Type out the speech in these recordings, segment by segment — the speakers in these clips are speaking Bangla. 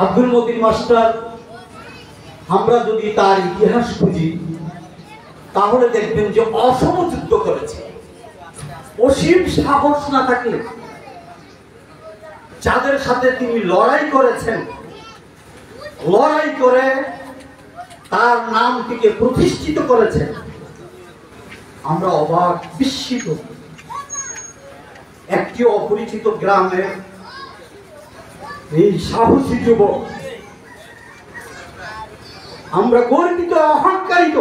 আব্দুল মতিন মাস্টার আমরা যদি তার ইতিহাস খুঁজি তাহলে দেখবেন যে অসম যুদ্ধ করেছে। অসীম সাহস না থাকলে যাদের সাথে তিনি লড়াই করেছেন, লড়াই করে তার নামটিকে প্রতিষ্ঠিত করেছেন, আমরা অবাক বিস্মিত। একটি অপরিচিত গ্রামে এই সাহসী যুবক, আমরা গর্বিত অহংকারিত।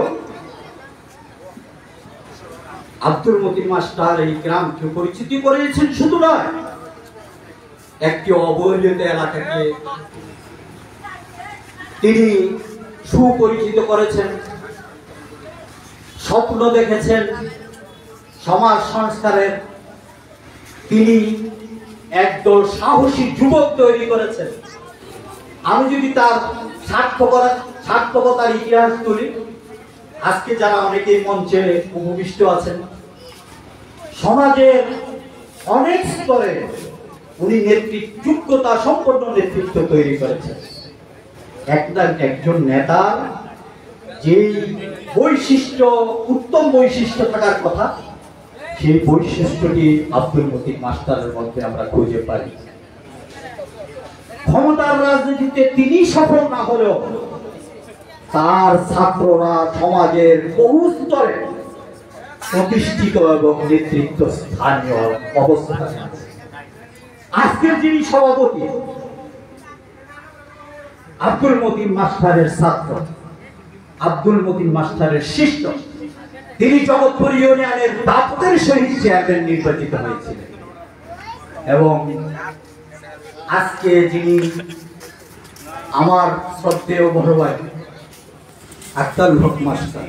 আব্দুল মতিন মাস্টার এই গ্রামকে পরিচিতি করেছেন, শুধু নয় একটি অবহেলিত এলাকাকে তিনি সুপরিচিত করেছেন। স্বপ্ন দেখেছেন সমাজ সংস্কারের, তিনি একদল সাহসী যুবক তৈরি করেছেন। আমি যদি তার সার্থকতার ইতিহাস তুলি, আজকে যারা অনেকেই মঞ্চে উপবিষ্ট আছেন, সমাজের অনেক স্তরে উনি যোগ্যতা সম্পন্ন নেতৃত্ব তৈরি করেছেন। একজন নেতার যে বৈশিষ্ট্য, উত্তম বৈশিষ্ট্য থাকার কথা, সেই বৈশিষ্ট্যটি আব্দুল মতিন মাস্টারের মধ্যে আমরা খুঁজে পাই। ক্ষমতার রাজনীতিতে তিনি সফল না হলেও তার ছাত্ররা সমাজের বহু স্তরে প্রতিষ্ঠিত এবং নেতৃত্ব স্থানীয় অবস্থানে আছে। আজকের যিনি সভাপতি, আব্দুল মতিন মাস্টারের ছাত্র, আব্দুল মতিন মাস্টারের শিষ্য, তিনি জগৎপুর ইউনিয়নের দাপ্তরের শহীদ চেয়ারম্যান নির্বাচিত হয়েছিলেন। এবং আজকে যিনি আমার শ্রদ্ধেয় বড় ভাই আক্তারুল হক মাস্টার,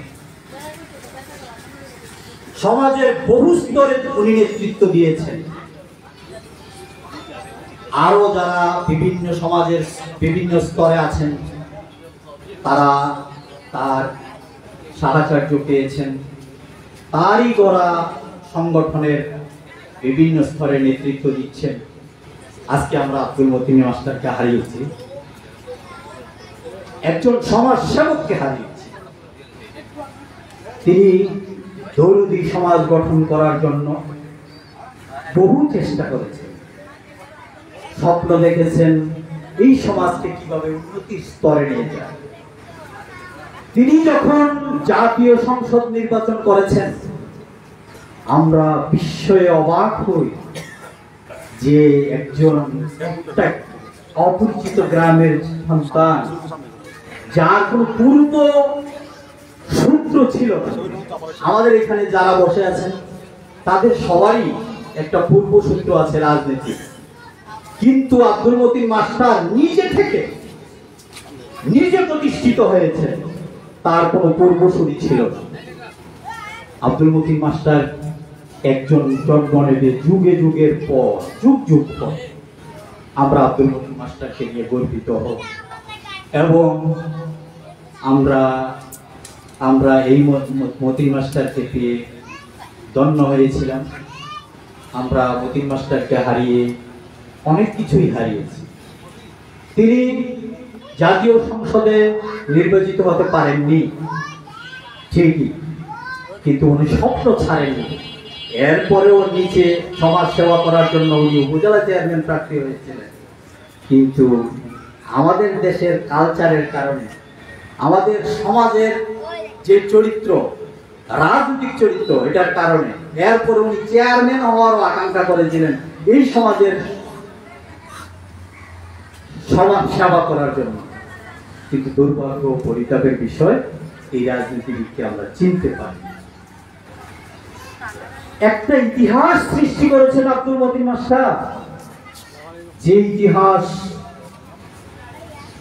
সমাজের বহু স্তরে উনি নেতৃত্ব দিয়েছেন। আরো যারা বিভিন্ন সমাজের বিভিন্ন স্তরে আছেন, তারা তার সাহায্য পেয়েছেন। তারই গড়া সংগঠনের বিভিন্ন স্তরে নেতৃত্ব দিচ্ছেন। আজকে আমরা আব্দুল মতিন মাস্টারকে হারিয়েছি, একজন সমাজ সেবককে হারিয়েছি। তিনি দৌলতী সমাজ গঠন করার জন্য বহু চেষ্টা করেছেন, স্বপ্ন দেখেছেন এই সমাজকে কিভাবে উন্নতির স্তরে নিয়ে যায়। তিনি যখন জাতীয় সংসদ নির্বাচন করেছেন, আমরা বিস্ময়ে অবাক হই যে একটা অপরিচিত গ্রামের সন্তান, যার কোনো পূর্ব সূত্র ছিল না। আমাদের এখানে যারা বসে আছেন তাদের সবারই একটা পূর্ব সূত্র আছে রাজনীতি, কিন্তু আব্দুল মতিন মাস্টার নিজে থেকে নিজে প্রতিষ্ঠিত হয়েছে, তার কোনো পূর্বসূরি ছিল না। আব্দুল মতিন মাস্টার একজন জন্ম নেবে যুগে যুগের পর, যুগ যুগ পর। আমরা আব্দুল মতিন মাস্টারকে নিয়ে গর্বিত হব এবং আমরা এই মতিন মাস্টারকে পেয়ে ধন্য হয়েছিলাম। আমরা মতিন মাস্টারকে হারিয়ে অনেক কিছুই হারিয়েছি। তিনি জাতীয় সংসদে নির্বাচিত হতে পারেননি ঠিকই, কিন্তু উনি স্বপ্ন ছাড়েননি। এরপরেও নিচে সমাজ সেবা করার জন্য উনি উপজেলা চেয়ারম্যান প্রার্থী হয়েছিলেন। কিন্তু আমাদের দেশের কালচারের কারণে, আমাদের সমাজের যে চরিত্র, রাজনৈতিক চরিত্র, এটার কারণে এরপরে উনি চেয়ারম্যান হওয়ারও আকাঙ্ক্ষা করেছিলেন এই সমাজের সমাজ সেবা করার জন্য। কিন্তু দুর্ভাগ্য ও পরিতাপের বিষয়, এই রাজনীতিবিদকে আমরা চিনতে পারি। একটা ইতিহাস সৃষ্টি করেছেন আব্দুল মতিন মাস্টার, যে ইতিহাস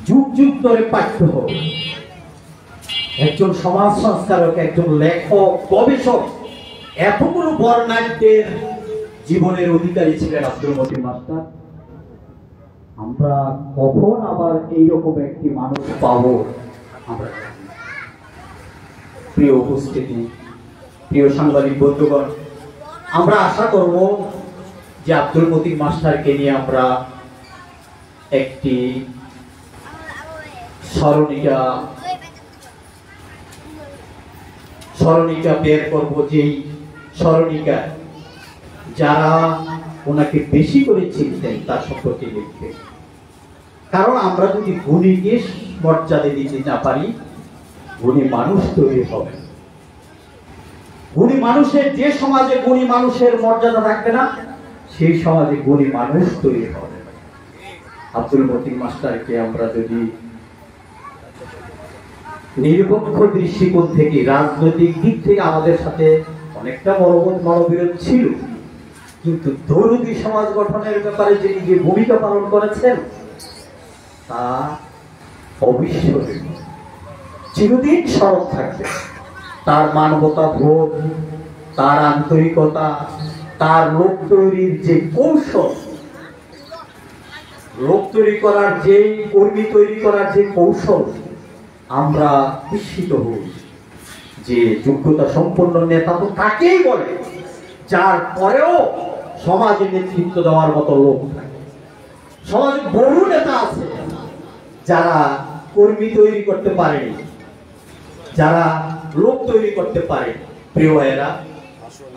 যুগ যুগ ধরে পাঠ্য হবে। একজন সমাজ সংস্কারক, একজন লেখক, গবেষক, এতগুলো বর্ণাঢ্যের জীবনের অধিকারী ছিলেন আব্দুল মতিন মাস্টার। আমরা কখন আবার এইরকম একটি মানুষ পাবো আমরা। প্রিয় উপস্থিতি, প্রিয় সাংবাদিক বন্ধুগণ, আমরা আশা করব যে আব্দুল মতিন মাস্টারকে নিয়ে আমরা একটি স্মরণিকা বের করবো, যেই স্মরণিকা যারা ওনাকে বেশি করে চিনতেন তার সম্পর্কে লিখবে। কারণ আমরা যদি গুণীকে মর্যাদা দিতে না পারি, গুণী মানুষ তৈরি হবে। গুণী মানুষের, যে সমাজে গুণী মানুষের মর্যাদা থাকবে না, সেই সমাজে গুণী মানুষ তৈরি হবে। আব্দুল মতিন মাস্টারকে আমরা যদি নিরপেক্ষ দৃষ্টিকোণ থেকে, রাজনৈতিক দিক থেকে আমাদের সাথে অনেকটা মনোবিরোধ ছিল, কিন্তু দরুদি সমাজ গঠনের ব্যাপারে যিনি যে ভূমিকা পালন করেছেন তা অবিস্মরণীয়, চিরদিন স্মরণ থাকবে। তার মানবতা বোধ, তার আন্তরিকতা, তার লোক তৈরির যে কৌশল, লোক তৈরি করার যে, কর্মী তৈরি করার যে কৌশল, আমরা বিস্মিত হই যে যোগ্যতা সম্পন্ন নেতা তো তাকেই বলে যার পরেও সমাজে নেতৃত্ব দেওয়ার মতো লোক থাকে। সমাজে বহু নেতা আছে যারা কর্মী তৈরি করতে পারেনি, যারা লোক তৈরি করতে পারে। প্রিয় ভাইয়েরা,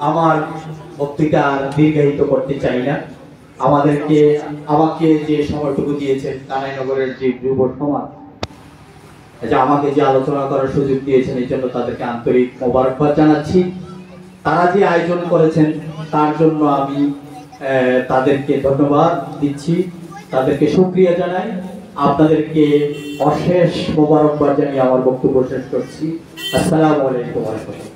আমার বক্তৃতা আর দীর্ঘায়িত করতে চাই না। আমাকে যে সময়টুকু দিয়েছেন কানাইনগরের যে যুব সমাজ, আমাকে যে আলোচনা করার সুযোগ দিয়েছেন, এই জন্য তাদেরকে আন্তরিক মোবারকবাদ জানাচ্ছি। তারা যে আয়োজন করেছেন তার জন্য আমি তাদেরকে ধন্যবাদ দিচ্ছি, তাদেরকে শুকরিয়া জানাই। আপনাদেরকে অশেষ মোবারকবাদ জানিয়ে আমার বক্তব্য শেষ করছি। আসসালামু আলাইকুম ওয়া রাহমাতুল্লাহ।